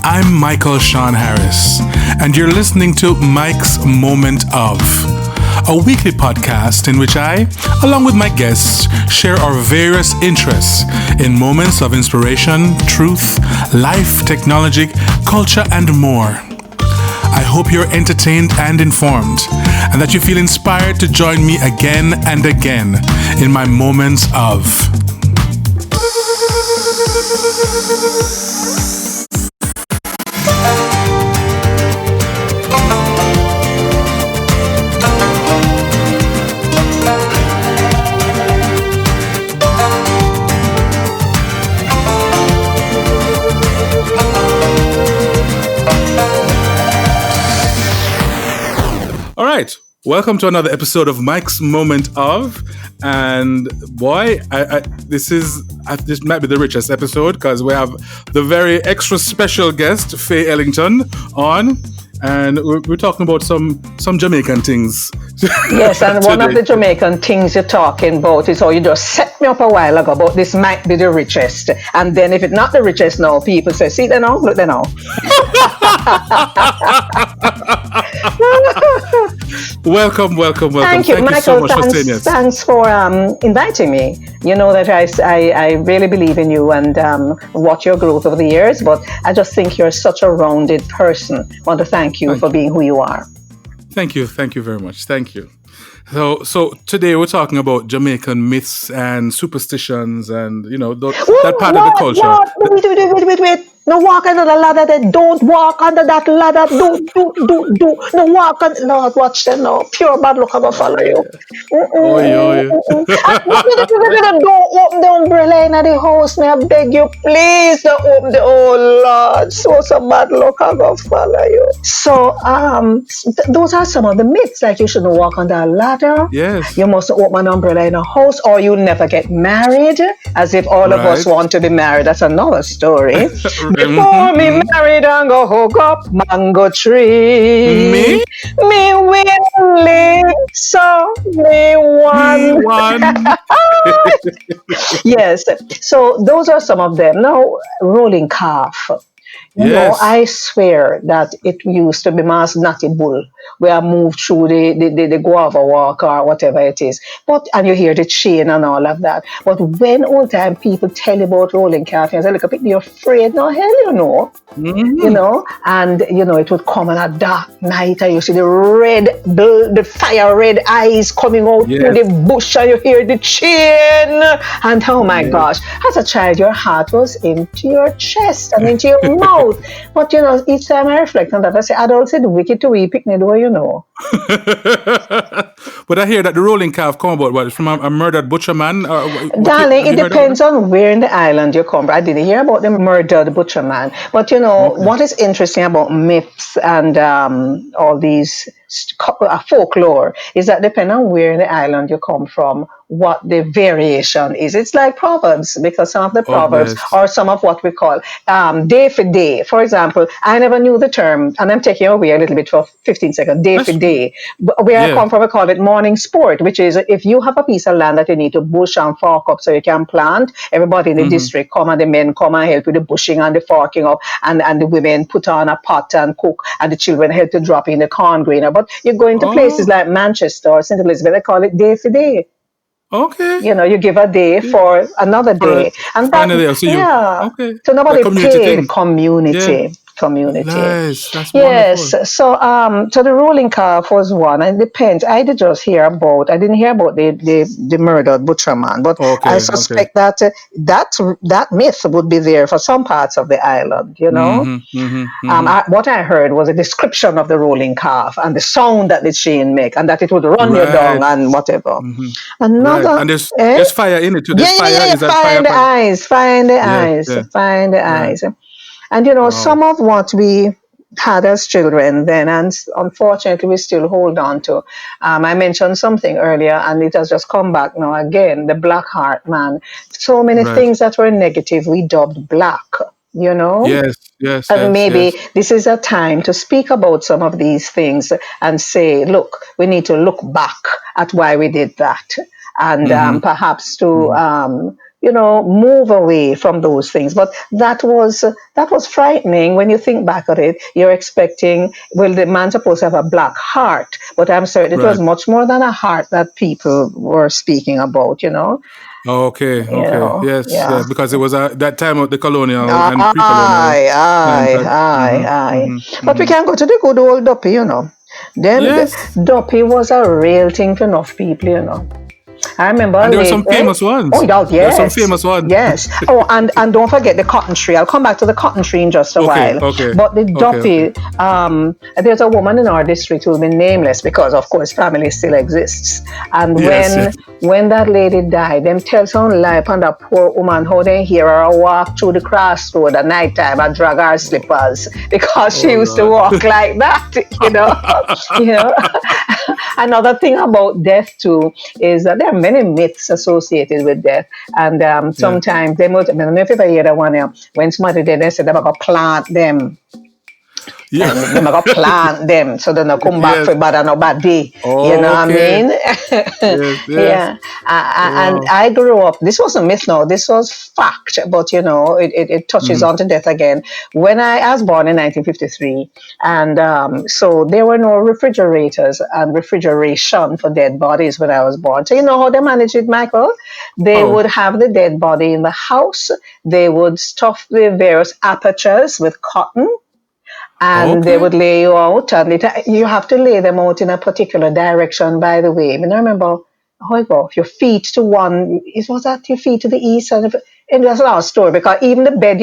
I'm Michael Sean Harris, and you're listening to Mike's Moment of, a weekly podcast in which I, along with my guests, share our various interests in moments of inspiration, truth, life, technology, culture, and more. I hope you're entertained and informed, and that you feel inspired to join me again and again in my moments of. All right, welcome to another episode of Mike's Moment of, and boy, this might be the richest episode because we have the very extra special guest Faye Ellington on, and we're talking about some Jamaican things. Yes, and one of the Jamaican things you're talking about is how you just set me up a while ago about this might be the richest, and then if it's not the richest now, people say, see there now, look there now. Welcome. Thank you, Michael. So much for saying yes. Thanks for inviting me. You know that I really believe in you and watch your growth over the years, but I just think you're such a rounded person. I want to thank you for being who you are. Thank you very much. Thank you. So today we're talking about Jamaican myths and superstitions and, that part of the culture. Wait. No walk under the ladder then. Don't walk under that ladder. Do. No walk on. Lord, watch them now. Pure bad luck, I'm going to follow you. Don't open the umbrella in the house. May I beg you, please don't open the, oh Lord. So bad luck, I'm going to follow you. So, those are some of the myths. Like you shouldn't walk under a ladder. Yes. You must open an umbrella in a house, or you'll never get married, as if all of us want to be married. That's another story. Before me married and go hook up mango tree. Me willing, so me one. Yes, so those are some of them. Now, rolling calf. You know, I swear that it used to be Mass Natty Bull, where I moved through the guava walk or whatever it is. And you hear the chain and all of that. But when old time people tell you about rolling calf, you say, look, you're afraid, no hell, and it would come on a dark night and you see the fire red eyes coming out through the bush and you hear the chain. And oh my gosh, as a child, your heart was into your chest and into your mouth. But each time I reflect on that, I say, adults say the wicked to we pick me door, But I hear that the rolling calf come about what, from a murdered butcher man? Darling, it depends on where in the island you come from. I didn't hear about the murdered butcher man. But what is interesting about myths and all these folklore is that depending on where in the island you come from, what the variation is. It's like proverbs, because some of the proverbs are some of what we call day for day. For example, I never knew the term, and I'm taking away a little bit for 15 seconds, day for day. Where I come from, we call it morning sport, which is if you have a piece of land that you need to bush and fork up so you can plant, everybody in the district come and the men come and help with the bushing and the forking up, and the women put on a pot and cook, and the children help to drop in the corn grainer. But you go into places like Manchester or St. Elizabeth, they call it day for day. Okay. You give a day for another day. And that, so nobody paid community. Nice. That's yes. wonderful. So the rolling calf was one, and it depends. I didn't hear about the murdered butcher man, but I suspect that myth would be there for some parts of the island, what I heard was a description of the rolling calf and the sound that the chain make, and that it would run you down and whatever. Another, and there's fire in it too. Fire in the eyes. Fire in the eyes. And some of what we had as children then, and unfortunately we still hold on to. I mentioned something earlier, and it has just come back now again, the black heart man. So many things that were negative we dubbed black, Yes. And maybe this is a time to speak about some of these things and say, look, we need to look back at why we did that. And perhaps to move away from those things. But that was frightening when you think back at it. You're expecting, well, the man's supposed to have a black heart, but I'm certain it was Right. much more than a heart that people were speaking about. Okay. Okay. Yes. Yeah. Yes. Because it was that time of the colonial and pre-colonial Aye, times. aye, That. aye, Hmm. aye. Hmm. But we Hmm. can go to the good old Duppy. Them Yes. Duppy was a real thing for enough people. I remember And there are late, some famous Oh, ones. yeah, There are some yes, famous ones. yes. Oh, and don't forget the cotton tree. I'll come back to the cotton tree in just a Okay. while. Okay. But the Okay. Okay. Duppy, there's a woman in our district who's been nameless because, of course, family still exists. And Yes. Yes. when that lady died, them tell some lie upon that poor woman how they hear her walk through the crossroad at night time and drag her slippers because she Oh used to Lord. walk like that. you know. Another thing about death too is that there are many myths associated with death, and Yeah. sometimes they I don't know if you ever hear that one. When somebody dead, they say they're gonna plant them, Yeah. and they're gonna plant them so they don't come back Yes. for bad and no bad day. You know what I Okay. mean? Yes. Yes. Yeah. And Wow. I grew up. This wasn't myth, no. This was fact, but it touches Hmm. on to death again. When I was born in 1953, and so there were no refrigerators and refrigeration for dead bodies when I was born. So you know how they managed it, Michael? They Oh. would have the dead body in the house. They would stuff the various apertures with cotton, and they Okay. would lay you out, and you have to lay them out in a particular direction, by the way. I mean, I remember how it goes. Your feet to one, was that your feet to the east? And that's a long story because even the bed,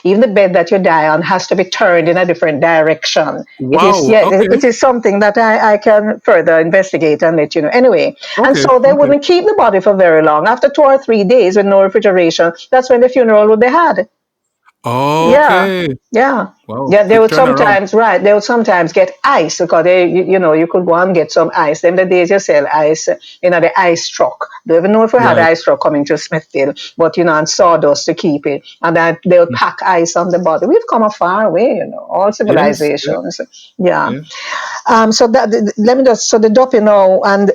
even the bed that you die on has to be turned in a different direction. It is, Wow. yeah, Okay. it is something that I can further investigate and let you know. Anyway, and Okay. so they Okay. wouldn't keep the body for very long. After 2 or 3 days with no refrigeration, that's when the funeral would be had. Yeah, Okay. yeah. Wow. Yeah, they Quick would turnaround. sometimes, right, they would sometimes get ice because you could go and get some ice. Then the days you sell ice, the ice truck. Don't even know if we had Right. ice truck coming to Smithfield, but, and sawdust to keep it. And that they would pack ice on the body. We've come a far way, all Yes. Yes. civilizations. Yeah. Yeah. So let me just, so the dope, and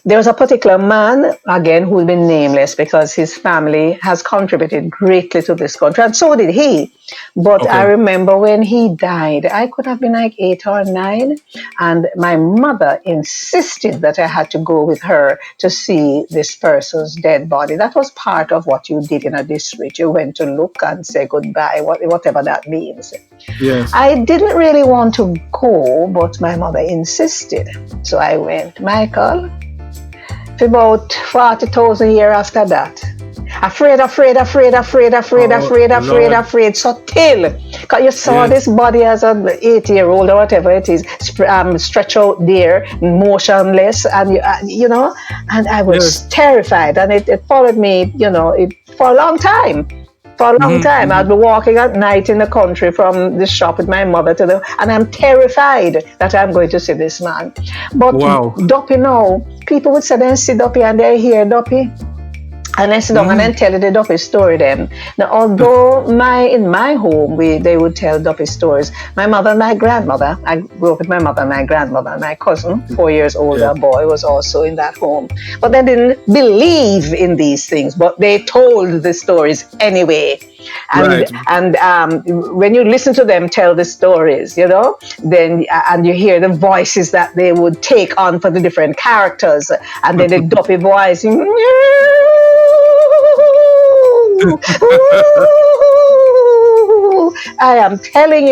there's a particular man, again, who's been nameless because his family has contributed greatly to this country, and so did he. But I Okay. remember when he died, I could have been like 8 or 9, and my mother insisted that I had to go with her to see this person's dead body. That was part of what you did in a district. You went to look and say goodbye, whatever that means. Yes. I didn't really want to go, but my mother insisted. So I went. Michael, for about 40,000 years after that. Afraid, afraid, afraid, afraid, afraid, Oh afraid, afraid, Lord. afraid. So till, because you saw Yes. this body as an 80-year-old or whatever it is, stretch out there, motionless, and and I Yes. was terrified, and it followed me, for a long time. For a long Hmm. time, Hmm. I'd be walking at night in the country from the shop with my mother and I'm terrified that I'm going to see this man. But Wow. Duppy now, people would say they see Duppy and they hear Duppy. And I sit down and Hmm. then tell the Duffy story then. Now, although in my home they would tell Duffy stories. My mother and my grandmother, I grew up with my mother and my grandmother, and my cousin, 4 years Yeah. older boy, was also in that home. But they didn't believe in these things, but they told the stories anyway. And Right. and when you listen to them tell the stories, then and you hear the voices that they would take on for the different characters, and then the Duffy voice. I am telling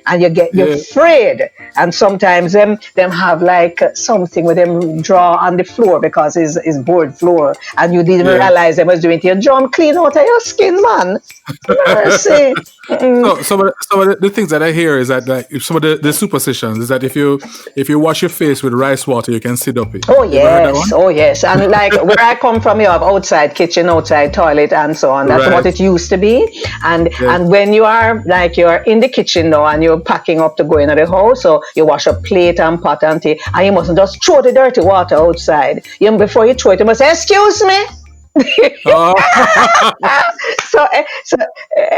and you're Yeah. afraid. And sometimes them have like something with them draw on the floor because it's board floor, and you didn't Yeah. realize them was doing it. You draw 'em clean out of your skin, man. Mercy. Mm-mm. So some of the things that I hear is that like if some of the superstitions is that if you wash your face with rice water you can sit up it. Oh You ever heard that yes, one? oh yes, and like where I come from, you have outside kitchen, outside toilet, and so on. That's what Right. it used to be. And Yes. when you're in the kitchen now and you're packing up to go into the house, so you wash a plate and pot and tea, and you mustn't just throw the dirty water outside. Before you throw it, you must say, "Excuse me." Oh. So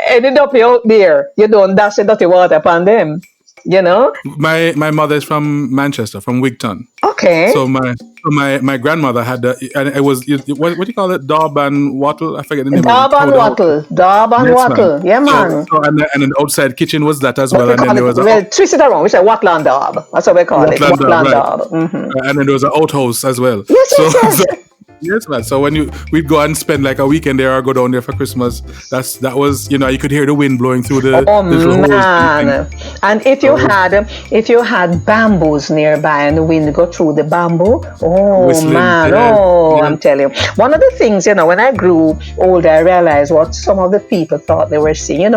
ended up you out there, you don't dash the dirty water upon them. you know? My mother is from Manchester, from Wigton. Okay. So my grandmother had and it was what do you call it? Daub and wattle? I forget the name of it. Dab and wattle. Dab and Yes, man. wattle. Yeah, man. So and then outside kitchen was that as But well, we and then call there it, was a well, twist it around. We say wattle and dab. That's what we call it. Watland, Wattle and right? dab. Mm-hmm. And then there was an outhouse as well. Yes, So, yes, so yes. yes, man. So when we'd go and spend like a weekend there or go down there for Christmas, that was you could hear the wind blowing through the Oh little holes in the man! thing. And if you had bamboos nearby and the wind go through the bamboo, oh Whistling. man! Yes, Oh, yes. I'm telling you. One of the things, when I grew older, I realized what some of the people thought they were seeing.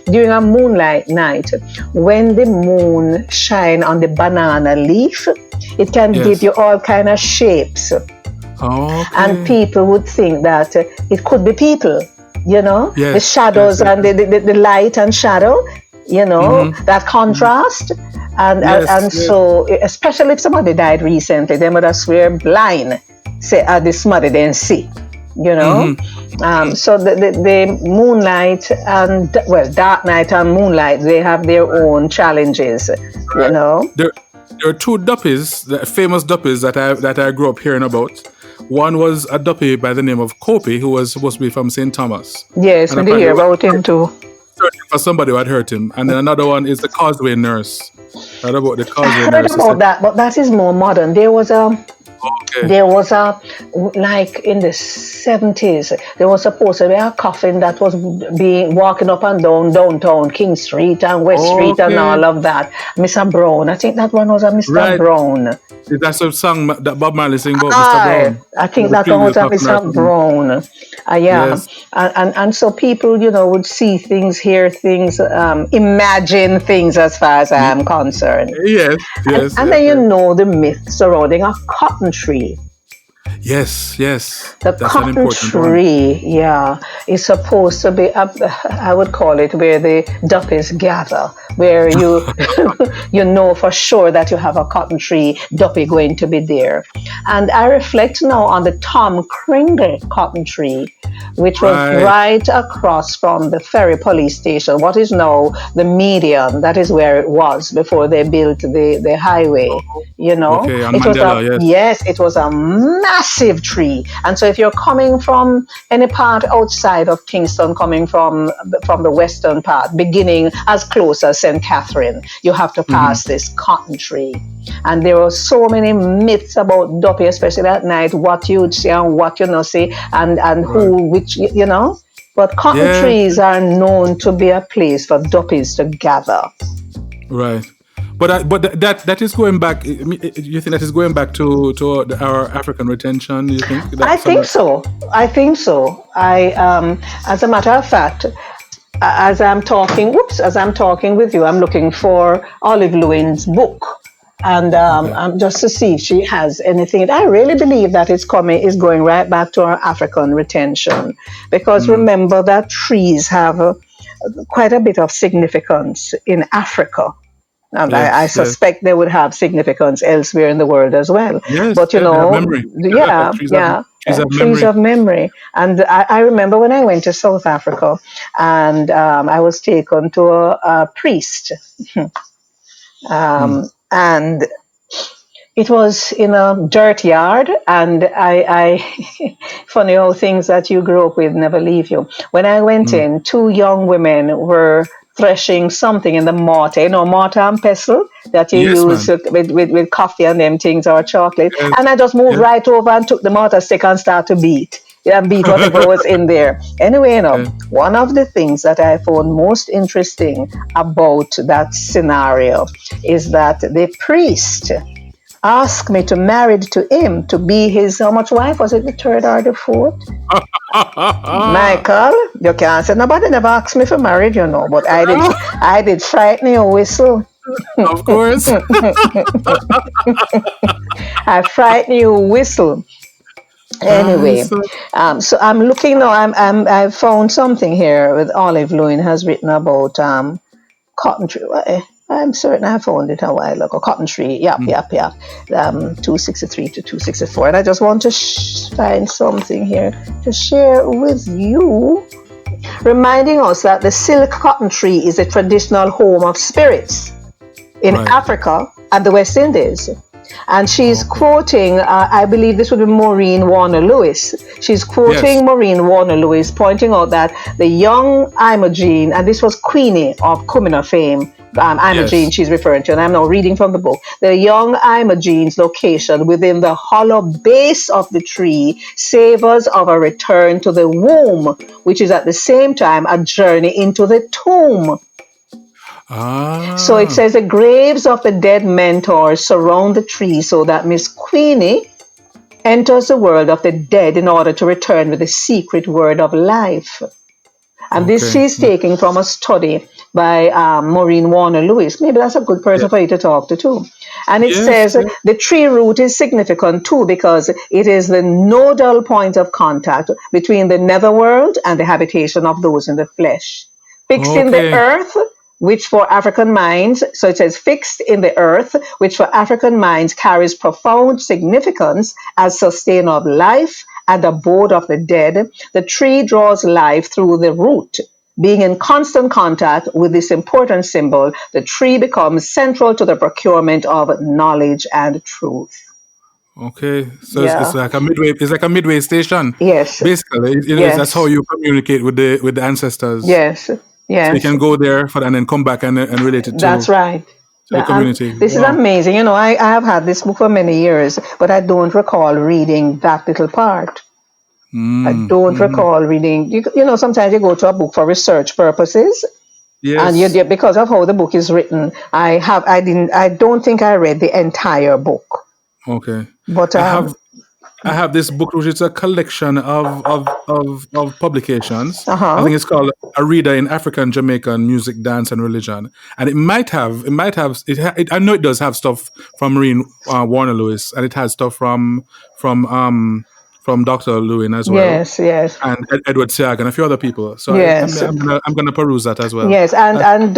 During a moonlight night, when the moon shine on the banana leaf, it can Yes. give you all kind of shapes. Okay. And people would think that it could be people, the Yes, shadows yes, and the light and shadow, that contrast. And, Yes, and yes. so, especially if somebody died recently, they would have swear blind, say, this mother didn't see, So the moonlight and, dark night and moonlight, they have their own challenges, There are two Duffys, the famous Duffys that I grew up hearing about. One was a Duffy by the name of Kopi, who was supposed to be from St. Thomas. Yes, And we did hear apparently about him too. searching for somebody who had hurt him. And then another one is the Causeway Nurse. Heard about the I Causeway heard Nurse? about that, but that is more modern. There was a Okay. like in the 70s, there was supposed to be a coffin that was being walking up and down downtown King Street and West Street and Okay. all of that. Mr. Brown, I think that one was a Mr. Right. Brown. That's a song that Bob Marley sang about Mr. Aye, Brown. I think The that one was previous a coffin or Mr. something. Brown. Yeah, Yes. and so people, would see things, hear things, imagine things as far as I am concerned. Yes, And, yes. and yes, then yes. the myth surrounding a cotton tree. Yes, yes. The That's an cotton important one. tree, yeah, is supposed to be, I would call it where the Duffys gather, where you you know for sure that you have a cotton tree, Duffy going to be there. And I reflect now on the Tom Kringle cotton tree, which was Right. right across from the ferry police station, what is now the median. That is where it was before they built the highway. Okay, on It was Mandela, yes. it was a massive tree. And so if you're coming from any part outside of Kingston, coming from the western part, beginning as close as St. Catherine, you have to pass this cotton tree. And there were so many myths about Duffy, especially at night, what you'd see and what you not see, and who, which, But cotton Yeah. trees are known to be a place for Duffys to gather. Right. But that is going back. You think that is going back to our African retention? You think? I think so. As a matter of fact, as I'm talking with you, I'm looking for Olive Lewin's book, and just to see if she has anything. I really believe that is going right back to our African retention, because remember that trees have quite a bit of significance in Africa. And I Yes, yes, suspect they would have significance elsewhere in the world as well. yes. But Yeah, they have memory. Trees have trees memory. of memory. And I remember when I went to South Africa, and I was taken to a priest, and it was in a dirt yard, and I funny how things that you grew up with never leave you. When I went in, two young women were threshing something in the mortar, mortar and pestle that you Yes, use man. with coffee and them things or chocolate. Yes, And I just moved yes. right over and took the mortar stick and started to beat. Yeah, beat whatever was in there. Anyway, Yeah. one of the things that I found most interesting about that scenario is that the priest asked me to marry to him to be his, how much wife? Was it the third or the fourth? Michael, you can't say nobody never asked me for marriage, but I did frighten you whistle. Of course. I frighten you whistle. Anyway, So so I'm looking now. I found something here with Olive Lewin has written about cotton tree. I'm certain I found it a while ago. Cotton tree. Yep. 263 to 264. And I just want to find something here to share with you, reminding us that the silk cotton tree is a traditional home of spirits. in Right. Africa and the West Indies. And she's Okay. quoting, I believe this would be Maureen Warner Lewis. She's Yes. quoting Maureen Warner Lewis, pointing out that the young Imogen, and this was Queenie of Kumina fame, Imogen Yes. she's referring to, and I'm now reading from the book. The young Imogen's location within the hollow base of the tree savors of a return to the womb, which is at the same time a journey into the tomb. So it Ah. says the graves of the dead mentors surround the tree so that Miss Queenie enters the world of the dead in order to return with the secret word of life. And this Okay. she's taking from a study by Maureen Warner Lewis. Maybe that's a good person Yes. for you to talk to too. And it Yes. says the tree root is significant too because it is the nodal point of contact between the netherworld and the habitation of those in the flesh. Fixed in the Okay. earth, which for African minds, so it says fixed in the earth, which for African minds carries profound significance as sustainer of life and abode of the dead. The tree draws life through the root. Being in constant contact with this important symbol, the tree becomes central to the procurement of knowledge and truth. Okay. So it's Yeah. like a midway. It's like a midway station. Yes. Basically, that's how Yes. you communicate with the ancestors. Yes. So you Yes. can go there for and then come back and relate it That's right. to the community. This is Wow. amazing. I have had this book for many years, but I don't recall reading that little part. I don't Mm. recall reading. Sometimes you go to a book for research purposes, and Yes. because of how the book is written, I don't think I read the entire book. Okay. But I have this book which is a collection of publications. I uh-huh. think it's called A Reader in African Jamaican Music, Dance, and Religion, and I know it does have stuff from Marine Warner Lewis, and it has stuff from Dr. Lewin as well, Yes, yes, and Edward Siag and a few other people. So yes. I'm gonna peruse that as well. Yes, and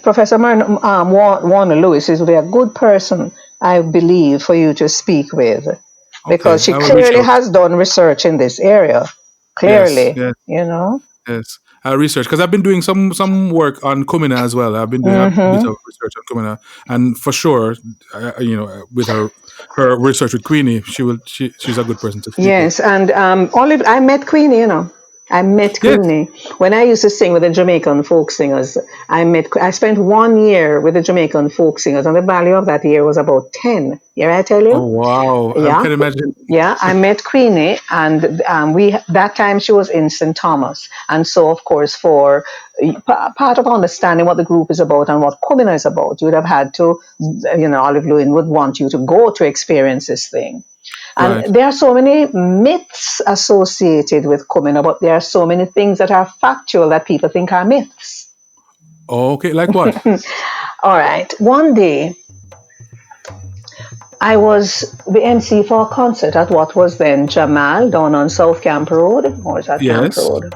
Professor Warner Lewis is a good person, I believe, for you to speak with, because Okay, she I will reach clearly out. has done research in this area. Yes, Clearly, yes. you know. Yes, research because I've been doing some work on Kumina as well. I've been doing a bit Mm-hmm. of research on Kumina, and for sure, with her research with Queenie, she's a good person to speak with. Yes, and Olive, I met Queenie, I met Yes. Queenie when I used to sing with the Jamaican folk singers. I spent 1 year with the Jamaican folk singers, and the value of that year was about 10. Yeah, I tell Oh you? wow, I Yeah. can imagine. Yeah, I met Queenie, and that time she was in St. Thomas, and so of course for part of understanding what the group is about and what Kumina is about, you would have had to, Olive Lewin would want you to go to experience this thing. And Right. there are so many myths associated with Kumina, but there are so many things that are factual that people think are myths. Okay, like what? All right, one day I was the MC for a concert at what was then Jamal down on South Camp Road, or is that Camp Yes. Road?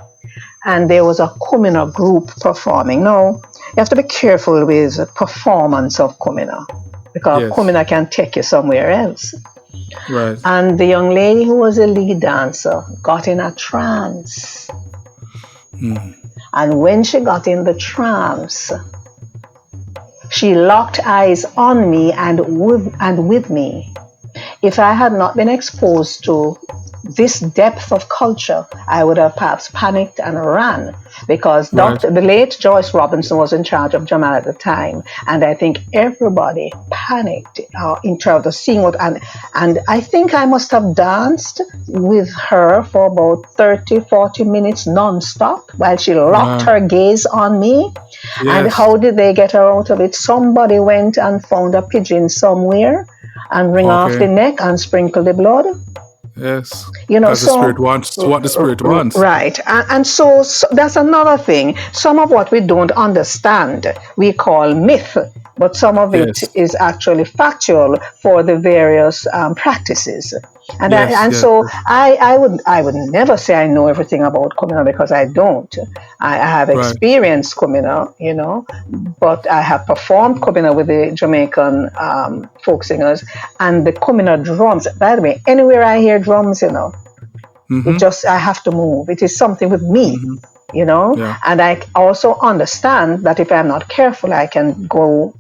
And there was a Kumina group performing. Now, you have to be careful with performance of Kumina, because Yes. Kumina can take you somewhere else. Right. And the young lady who was a lead dancer got in a trance. And when she got in the trance, she locked eyes on me and with me. If I had not been exposed to this depth of culture, I would have perhaps panicked and ran, because Right. the late Joyce Robinson was in charge of Jamal at the time, and I think everybody panicked in terms of seeing what, and I think I must have danced with her for about 30-40 minutes non-stop while she locked her gaze on me. And Yes. how did they get her out of it? Somebody went and found a pigeon somewhere and wring off the Okay. neck and sprinkle the blood. Yes. Because the spirit wants what the spirit wants. Right. And so that's another thing. Some of what we don't understand, we call myth, but some of it Yes. is actually factual for the various practices. And Yes. so I would never say I know everything about Kumina, because I don't. I have Right. experienced Kumina, but I have performed Kumina with the Jamaican folk singers, and the Kumina drums. By the way, anywhere I hear drums, I have to move. It is something with me, Yeah. and I also understand that if I'm not careful, I can go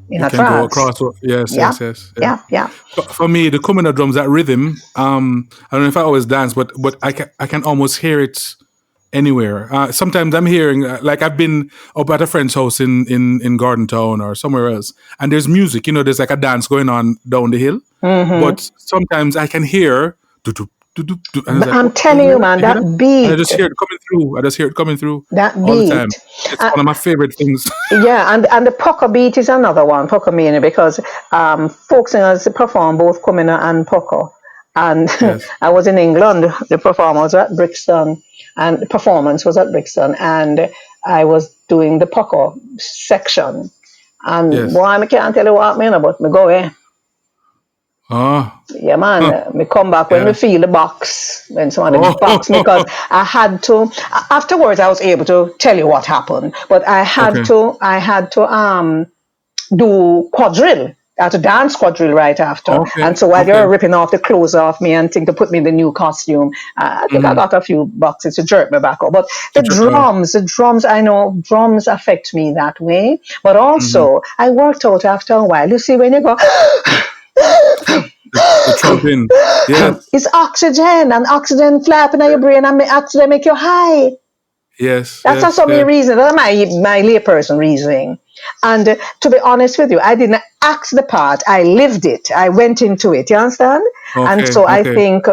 in You a can go trance. across. Yes, Yeah, yes, yes. Yeah. yeah, yeah. For me, the kumina drums, that rhythm. I don't know if I always dance, but I can almost hear it anywhere. Sometimes I'm hearing like I've been up at a friend's house in Garden Town or somewhere else, and there's music. There's like a dance going on down the hill, but sometimes I can hear do do do do do, and it's like, I'm you telling hear you, that? man, You hear that? that And I beat, just hear it coming through. I just hear it coming through that all the time. beat. It's one of my favorite things. Yeah, and the pucker beat is another one, pucker meaning, because folk singers perform both kumina and pucker. And Yes. I was in England, the performance was at Brixton, and the performance was at Brixton, and I was doing the pucker section. And Yes. boy, I can't tell you what I mean, but me go, eh. Ah. Yeah, man. Huh. Me come back when Yeah. we feel the box, when somebody box me, because Oh. I had to. Afterwards, I was able to tell you what happened, but I had Okay. to. I had to do quadrille. I had to dance quadrille right after. Okay. And so while Okay. you're ripping off the clothes off me and think to put me in the new costume, I think I Mm-hmm. got a few boxes to jerk me back up. But the drums, I know drums affect me that way. But Mm-hmm. also, I worked out after a while. You see, when you go, The trumping. Yes. it's oxygen, and oxygen flapping in your brain, and oxygen make you high. Yes. That's not Yes. some Yes. reason. That's my layperson reasoning. And to be honest with you, I didn't act the part. I lived it. I went into it. You understand? And Okay. so I Okay. think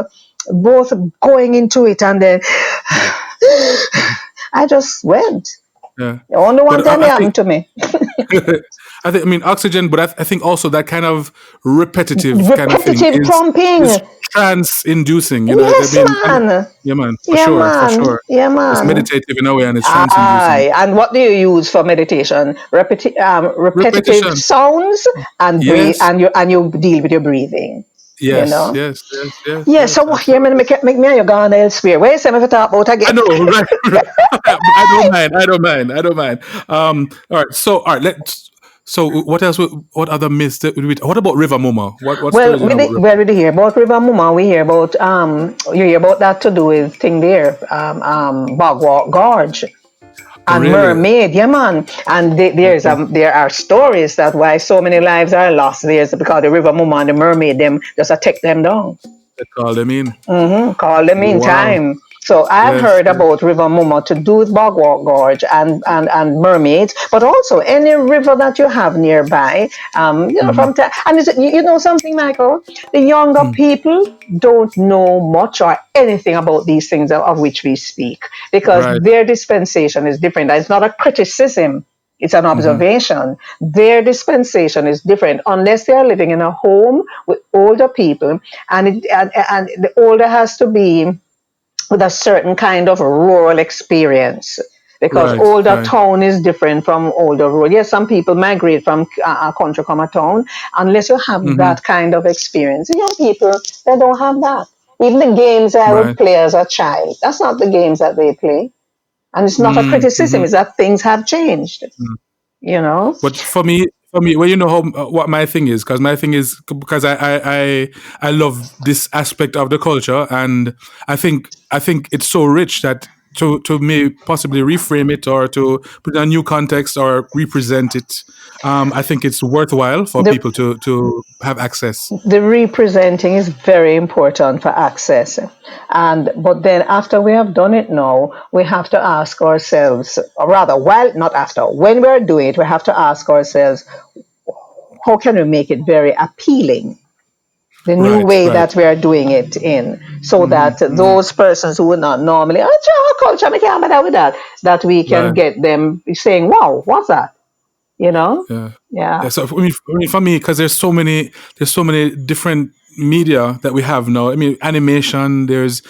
both going into it and then I just went. Yeah. Only one But time it I think happened to me. I mean oxygen, but I think also that kind of repetitive kind of thing Repetitive is pumping. trance inducing. I Yes, mean, and man. yeah, man, for Yeah, sure, for man. sure. Yeah, It's man. meditative in a way, and it's trance inducing. Aye, and what do you use for meditation? Repetitive Repetition. sounds and breathe, Yes. and you deal with your breathing. You Yes. know. Yes. Yes. Yes. Yeah. Yes. So what here, man, Absolutely. make me and you gone elsewhere. Where is if I talk about I again? know, right? I don't mind. I don't mind. I don't mind. All right. So, all right. Let's. So, what else? What other myths? What about River Momo? What Well, stories you know about River? we hear about River Muma. We hear about you hear about that to do with thing there, Bogwalk Gorge. And Really? mermaid, yeah, man. And Okay. there are stories that why so many lives are lost. There's because the river mama and the mermaid them just take them down. That's all I mean. Call them in Wow. time. So I've Yes. heard Yes. about River Momo to do with Bogwalk Gorge and mermaids, but also any river that you have nearby. Mm-hmm. From time, and you know something, Michael. The younger people don't know much or anything about these things of which we speak because Right. their dispensation is different. It's not a criticism. It's an Mm-hmm. observation. Their dispensation is different unless they are living in a home with older people, and the older has to be with a certain kind of rural experience because Right. older Right. town is different from older rural. Yes, some people migrate from a country come a town. Unless you have Mm-hmm. that kind of experience, young people they don't have that. Even the games I would Right. play as a child, that's not the games that they play. And it's not a criticism; Mm-hmm. it's that things have changed. You know. But for me, well, you know how what my thing is, because my thing is because I love this aspect of the culture, and I think it's so rich that to me possibly reframe it or to put a new context or represent it. I think it's worthwhile for The people to have access. the representing is very important for access, and but then after we have done it now we have to ask ourselves, or rather while not after, when we're doing it we have to ask ourselves how can we make it very appealing, the new Right. way Right. that we are doing it in, so Mm-hmm, that mm-hmm. those persons who would not normally culture me can't bother with that we can Right. get them saying wow what's that, you know. Yeah. Yeah. Yeah. So for me, because there's so many different media that we have now. I mean, animation. There's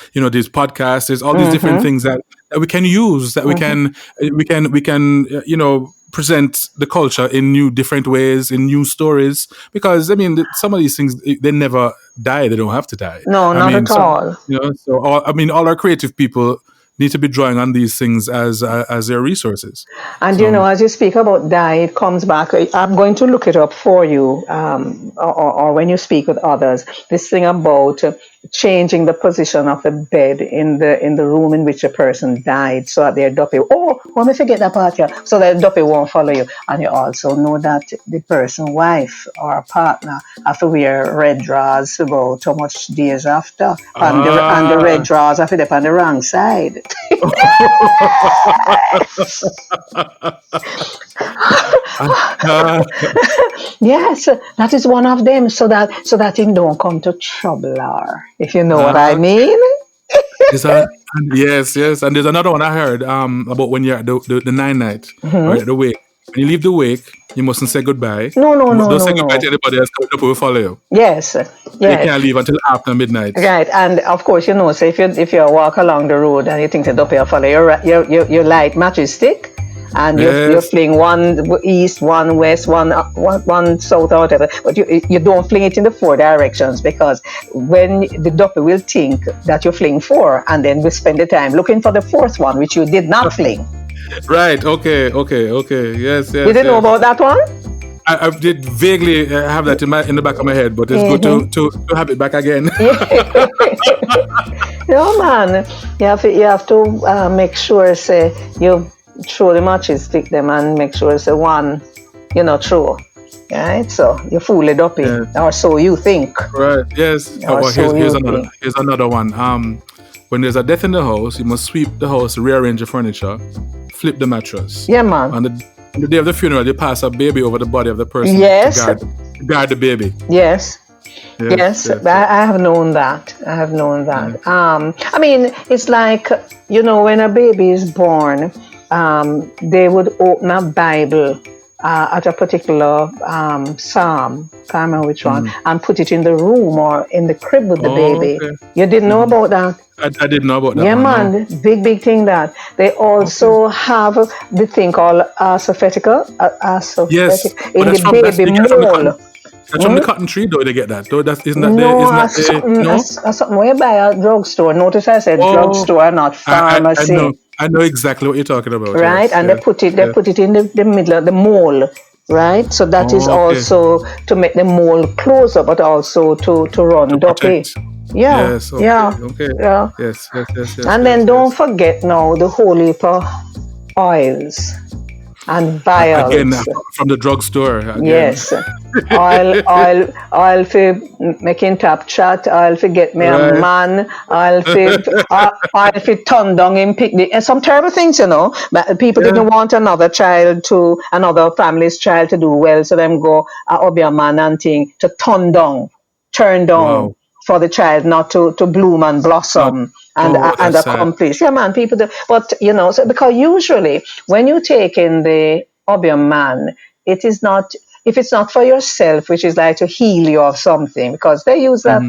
podcasts. There's all these different Mm-hmm. things that we can use. That Mm-hmm. we can present the culture in new different ways, in new stories. Because I mean, some of these things they never die. They don't have to die. No, I not mean, at all. all our creative people need to be drawing on these things as their resources. And So. as you speak about die, it comes back. I'm going to look it up for you, or when you speak with others. This thing about changing the position of the bed in the room in which a person died, so that their duppy, let me forget that part here, so that the duppy won't follow you. And you also know that the person's wife or partner have to wear red drawers about how much days after, and the red drawers have to be on the wrong side. Yes, that is one of them, so that he don't come to trouble her, if you know what I mean. Yes, and there's another one I heard about when you're at the nine night or at the wake. When you leave the wake, you mustn't say goodbye. No. Don't say goodbye to anybody else. People will follow you. Yes. You can't leave until after midnight. Right, and of course, so if you walk along the road and you think the duppy will follow your light matchstick, and you fling one east, one west, one south, or whatever, but you don't fling it in the four directions, because when the duppy will think that you fling four, and then we spend the time looking for the fourth one which you did not fling. Right. Okay. Yes. You didn't know about that one? I did vaguely have that in the back of my head, but it's good to have it back again. No, man, you have to make sure say you throw the matchstick them and make sure it's one, true. Right? So you fool it up, or so you think. Right, yes. Here's another one. When there's a death in the house, you must sweep the house, rearrange the furniture, flip the mattress. Yeah, man. On the day of the funeral, you pass a baby over the body of the person. Yes. To guard the baby. Yes. I have known that. I mean, it's like, when a baby is born, they would open a Bible at a particular psalm, can't remember which one, and put it in the room or in the crib with the baby. Okay. You didn't know about that? I didn't know about that. Yeah, man, no. Big thing that. They also have the thing called asophetical. Yes, in the baby mold. That's from the cotton tree, though, they get that. Though something way by a drugstore. Notice I said drugstore, not pharmacy. I know exactly what you're talking about. Right, yes, and they put it in the middle of the mole, right? So that is also to make the mole closer, but also to run duppy. Yeah. Yes. Okay. Yeah. Okay. Yeah. Yes. And then don't forget now the whole heap of oils and vials. Again, from the drugstore. Again. Yes. Oil for making tap chat, oil for get me a man, oil for turn down in picnic, and some terrible things, But people didn't want another family's child to do well, so them go be a man and thing to turn down. Wow. For the child not to bloom and blossom and accomplish. Yeah, man, people do. But, so because usually when you take in the obium man, it is not, if it's not for yourself, which is like to heal you of something, because they use that,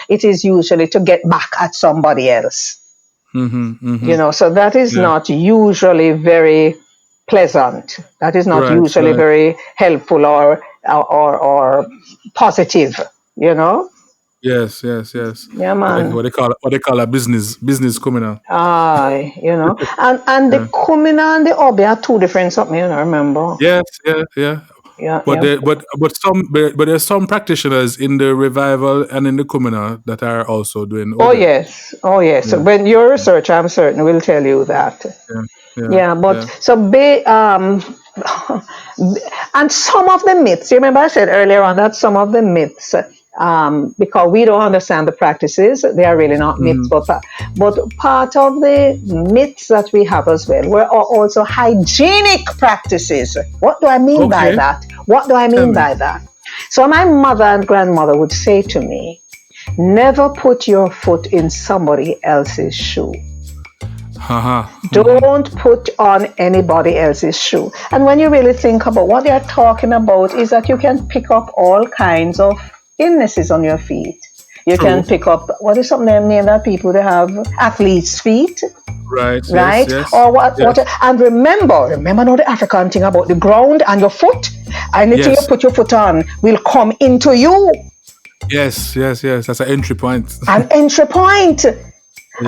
it is usually to get back at somebody else. So that is not usually very pleasant. That is not usually very helpful or positive, Yes. Yeah, man. What they call a business communal. And the communal and the obi are two different something, remember? Yes, yeah. Yeah. But there's some practitioners in the revival and in the communal that are also doing obi. Oh yes. So when your research, I'm certain, will tell you that. And some of the myths, you remember I said earlier on that some of the myths, because we don't understand the practices, they are really not myths, but part of the myths that we have as well were also hygienic practices. What do I mean by that? So my mother and grandmother would say to me, never put your foot in somebody else's shoe. Don't put on anybody else's shoe. And when you really think about what they're talking about, is that you can pick up all kinds of illnesses on your feet. You can pick up, what is some name that people that have athlete's feet? Right. Yes. Or what? And remember now the African thing about the ground and your foot. Anything you put your foot on will come into you. Yes. That's an entry point. Yes.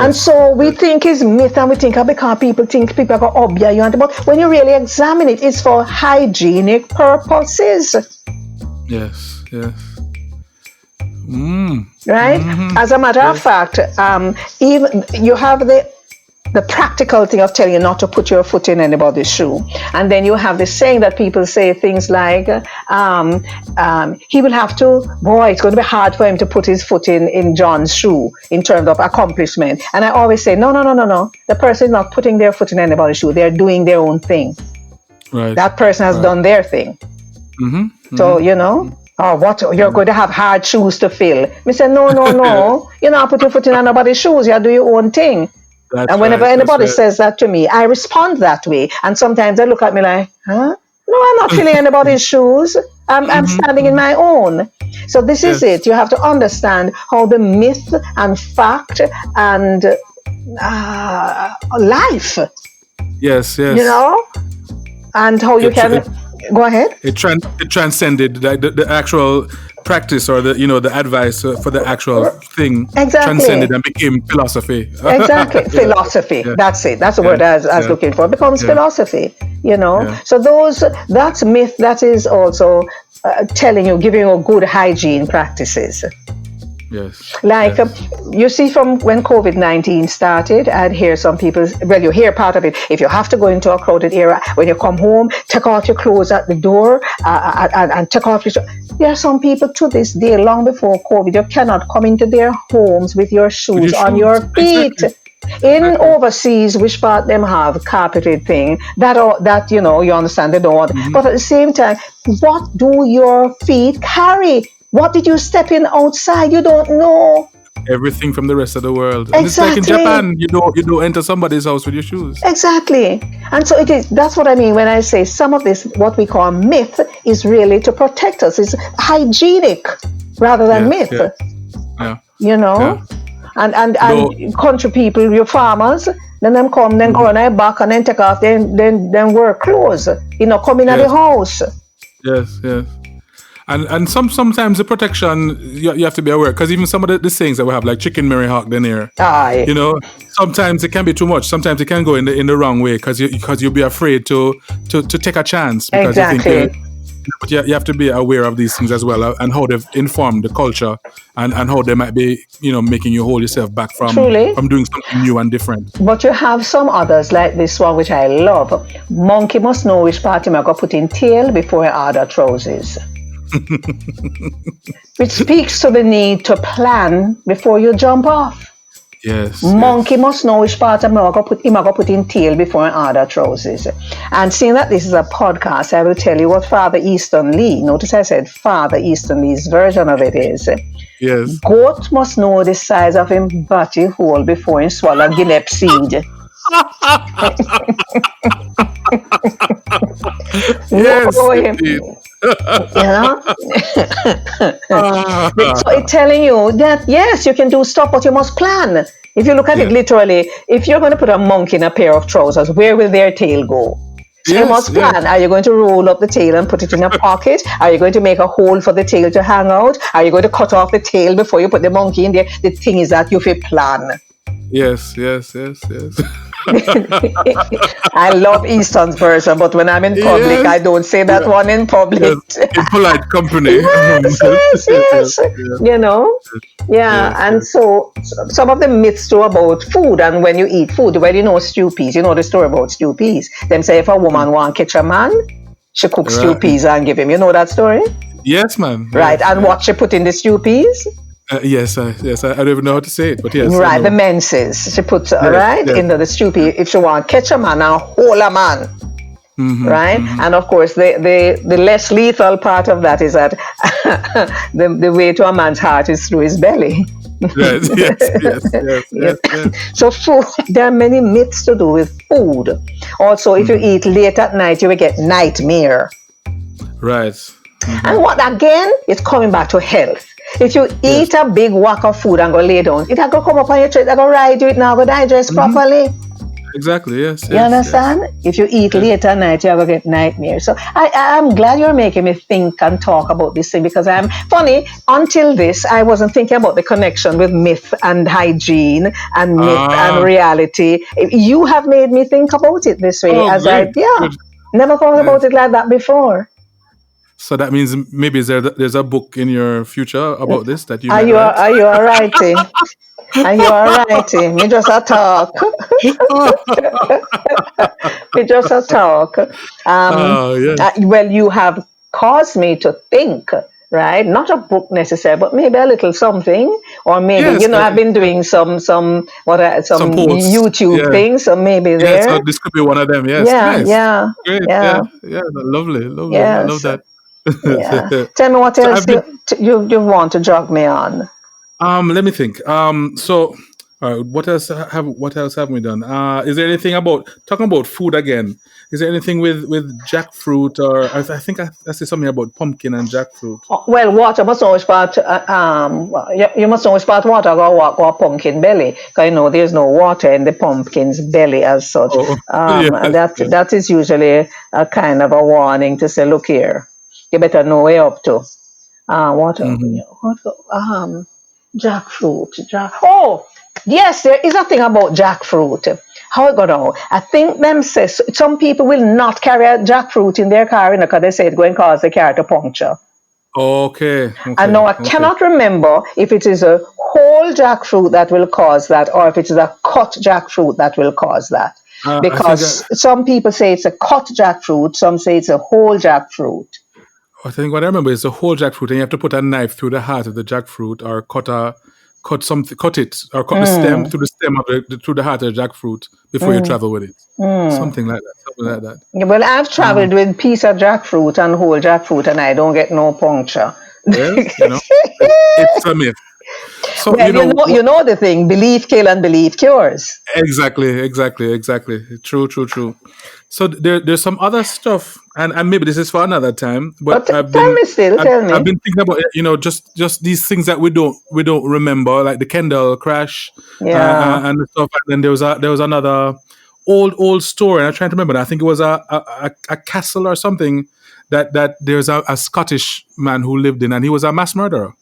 And so we think it's myth, and we think because people think people are going to you, but when you really examine it, it's for hygienic purposes. Yes. Right? As a matter of fact, even you have the practical thing of telling you not to put your foot in anybody's shoe. And then you have this saying that people say things like, he will have to, boy, it's going to be hard for him to put his foot in John's shoe in terms of accomplishment. And I always say, no. The person is not putting their foot in anybody's shoe. They're doing their own thing. Right. That person has done their thing. So, you're going to have hard shoes to fill. Me say, no. You not put your foot in anybody's shoes. You do your own thing. And whenever anybody says that to me, I respond that way. And sometimes they look at me like, huh? No, I'm not filling anybody's shoes. I'm standing in my own. So this is it. You have to understand how the myth and fact and life. Yes. And how you can... Go ahead. It transcended the actual practice or the advice for the actual thing. Exactly. Transcended and became philosophy. Exactly. Philosophy. Yeah. That's it. That's the word I was looking for. It becomes philosophy, So that's myth. That is also giving you good hygiene practices. Yes. You see, from when COVID-19 started, I'd hear some people, you hear part of it. If you have to go into a crowded area, when you come home, take off your clothes at the door and take off your... There are some people to this day, long before COVID, you cannot come into their homes with your shoes on your feet. Exactly. Overseas, which part them have carpeted thing, that you understand, they don't want. But at the same time, what do your feet carry? What did you step in outside? You don't know. Everything from the rest of the world. Exactly. And it's like in Japan, you don't enter somebody's house with your shoes. Exactly. And so that's what I mean when I say some of this, what we call myth, is really to protect us. It's hygienic rather than myth. Yeah. And country people, your farmers, then them come, then go on their back and then take off, then wear clothes, come in at the house. Yes. And sometimes the protection, you have to be aware, because even some of the things that we have, like chicken Mary Hawk then here, sometimes it can be too much. Sometimes it can go in the wrong way because you'll be afraid to take a chance. Because you think but you have to be aware of these things as well, and how they've informed the culture and how they might be, making you hold yourself back from doing something new and different. But you have some others like this one, which I love. Monkey must know which part him I got put in tail before he order trousers. Which speaks to the need to plan before you jump off. Yes. Monkey must know which part of him I got put in tail before I order trousers. And seeing that this is a podcast, I will tell you what Father Easton Lee, notice I said Father Easton Lee's version of it is. Yes. Goat must know the size of him body hole before he swallow guinea seed. Yes. So it's telling you that yes, you can do stuff, but you must plan. If you look at it literally, if you're going to put a monkey in a pair of trousers, where will their tail go? So you must plan. Are you going to roll up the tail and put it in a pocket? Are you going to make a hole for the tail to hang out? Are you going to cut off the tail before you put the monkey in there? The thing is that you have plan. Yes. I love Easton's version, but when I'm in public, I don't say that one in public. Yes. In polite company. Yes. And so some of the myths too about food and when you eat food, stew peas, the story about stew peas. Them say if a woman want to catch a man, she cooks stew peas and give him. You know that story? Yes, man. Right, and what she put in the stew peas? Yes. I don't even know how to say it, but yes. Right, the menses. She puts into the stew pea if she want to catch a man and hold a man. Right? And of course, the less lethal part of that is that the way to a man's heart is through his belly. Yes. So food, there are many myths to do with food. Also, if you eat late at night, you will get nightmare. Right. And what again? It's coming back to health. If you eat a big whack of food and go lay down, it will go come up on your chest, it will ride you, it now go digest properly. Exactly, yes. You understand? Yes. If you eat late at night, you're going to get nightmares. So I'm glad you're making me think and talk about this thing, because until this, I wasn't thinking about the connection with myth and hygiene and myth and reality. You have made me think about it this way. Never thought about it like that before. So that means maybe there's a book in your future about this that you might write. Are you all righty? Are you all righty? Me just a talk. Me just a talk. Well, you have caused me to think, right? Not a book necessarily, but maybe a little something, or maybe I've been doing some YouTube things, so maybe there. So this could be one of them. Yes. Yeah, nice. Great. Yeah. Lovely. Yes. I love that. Tell me what else you want to jog me on. Let me think. So, all right, what else have we done? Is there anything talking about food again? Is there anything with jackfruit, or I think I see something about pumpkin and jackfruit? Well, water must always part. You must always part water or pumpkin belly. Because there's no water in the pumpkin's belly as such. That is usually a kind of a warning to say, look here, you better know where you're up to. Jackfruit. Oh, yes, there is a thing about jackfruit. How it go down? I think them says some people will not carry a jackfruit in their car because they say it's going to cause the car to puncture. Okay. And now I cannot remember if it is a whole jackfruit that will cause that, or if it is a cut jackfruit that will cause that. Because some people say it's a cut jackfruit, some say it's a whole jackfruit. I think what I remember is the whole jackfruit, and you have to put a knife through the heart of the jackfruit, or cut the stem through the stem of through the heart of the jackfruit before you travel with it. Something like that. Yeah, well, I've traveled with piece of jackfruit and whole jackfruit, and I don't get no puncture. Well, it's a myth. So you know the thing: belief kill and belief cures. Exactly. True. So there's some other stuff, and maybe this is for another time. But tell me. I've been thinking about just these things that we don't remember, like the Kendall crash, and the stuff. And then there was another old story, and I'm trying to remember. I think it was a castle or something that there's a Scottish man who lived in, and he was a mass murderer.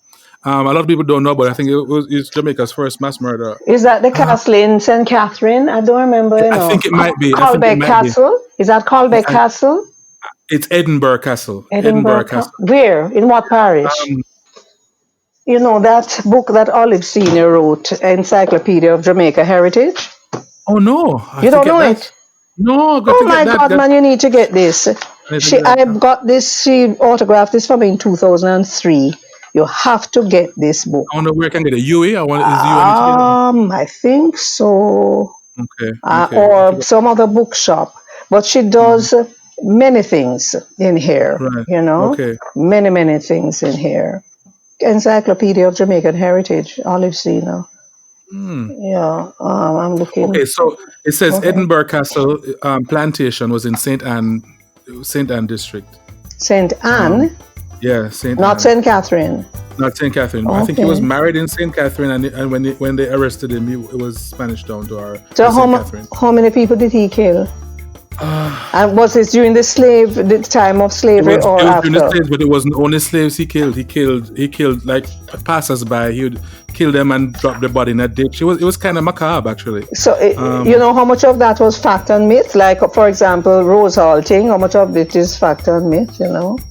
A lot of people don't know, but I think it's Jamaica's first mass murder. Is that the castle in St. Catherine? I don't remember. I think it might be. Colbeck Castle? Is that Colbeck Castle? It's Edinburgh Castle. Edinburgh Castle. Where? In what parish? That book that Olive Senior wrote, Encyclopedia of Jamaica Heritage? Oh, no. You don't know it? No. Oh, my God, man, you need to get this. I've got this. She autographed this for me in 2003. You have to get this book. I wonder where I can get it. UE? I think so. Okay. Or some other bookshop. But she does many things in here. Right. Okay. Many things in here. Encyclopedia of Jamaican Heritage, Olive Senior. Yeah, I'm looking. Okay, so it says Edinburgh Castle plantation was in St. Anne district. St. Anne? St. Not Anne. St. Catherine. Not St. Catherine. Okay. I think he was married in St. Catherine, and when they arrested him, it was Spanish down to St. Catherine. How many people did he kill? And was this during the time of slavery, or after? During the slaves, but it wasn't only slaves he killed. He killed like passers-by. He would kill them and drop the body in a ditch. It was kind of macabre, actually. So how much of that was fact and myth? Like, for example, rose halting. How much of it is fact and myth?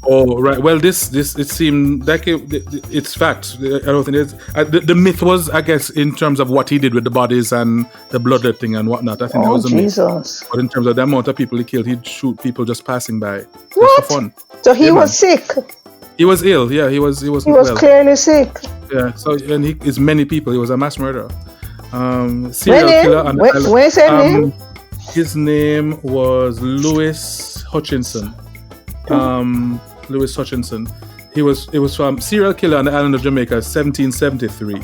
Oh, right. Well, this it seemed like it's fact. I don't think it's the myth was, I guess, in terms of what he did with the bodies and the bloodletting and whatnot. I think that was a myth. But in terms of the amount of people he killed, he'd shoot people just passing by. What? Just for fun. So he was sick. He was ill. Yeah, he was. He was clearly sick. Yeah. So it's many people. He was a mass murderer. Serial killer. Where's his name? His name was Lewis Hutchinson. Lewis Hutchinson. It was from serial killer on the island of Jamaica, 1773.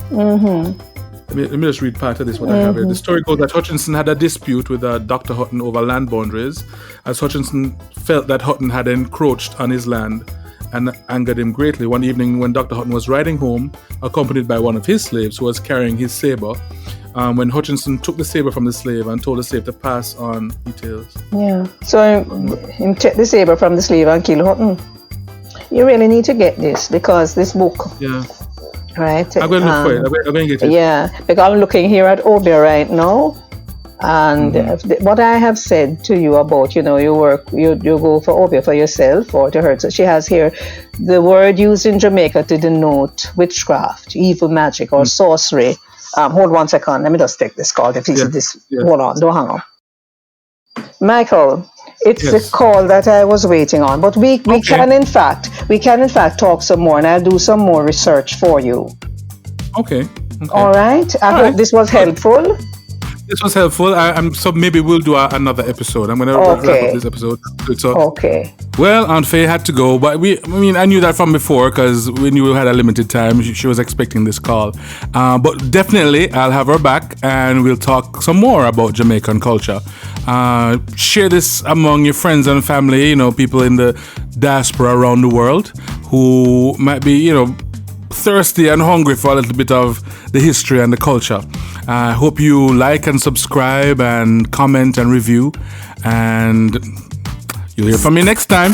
Let me just read part of this. What I have here. The story goes that Hutchinson had a dispute with Dr. Hutton over land boundaries, as Hutchinson felt that Hutton had encroached on his land and angered him greatly. One evening, when Dr. Hutton was riding home, accompanied by one of his slaves who was carrying his saber, when Hutchinson took the saber from the slave and told the slave to pass on details. Yeah. So he took the saber from the slave and killed Hutton. You really need to get this, because this book. Yeah. Right. I'm going to look for it. I'm going to get it. Yeah, because I'm looking here at Obia right now. And what I have said to you about, you go for opium for yourself or to her. So she has here the word used in Jamaica to denote witchcraft, evil magic, or sorcery. Hold 1 second. Let me just take this call. If you see this, hold on. Don't hang up. Michael, it's the call that I was waiting on. But we can in fact talk some more, and I'll do some more research for you. Okay. All right. I hope this was helpful. This was helpful. So maybe we'll do another episode. I'm going to wrap up this episode. Okay. Well, Aunt Faye had to go, but I knew that from before because we knew we had a limited time. She was expecting this call. But definitely, I'll have her back and we'll talk some more about Jamaican culture. Share this among your friends and family, people in the diaspora around the world who might be, thirsty and hungry for a little bit of the history and the culture. I hope you like and subscribe and comment and review, and you'll hear from me next time.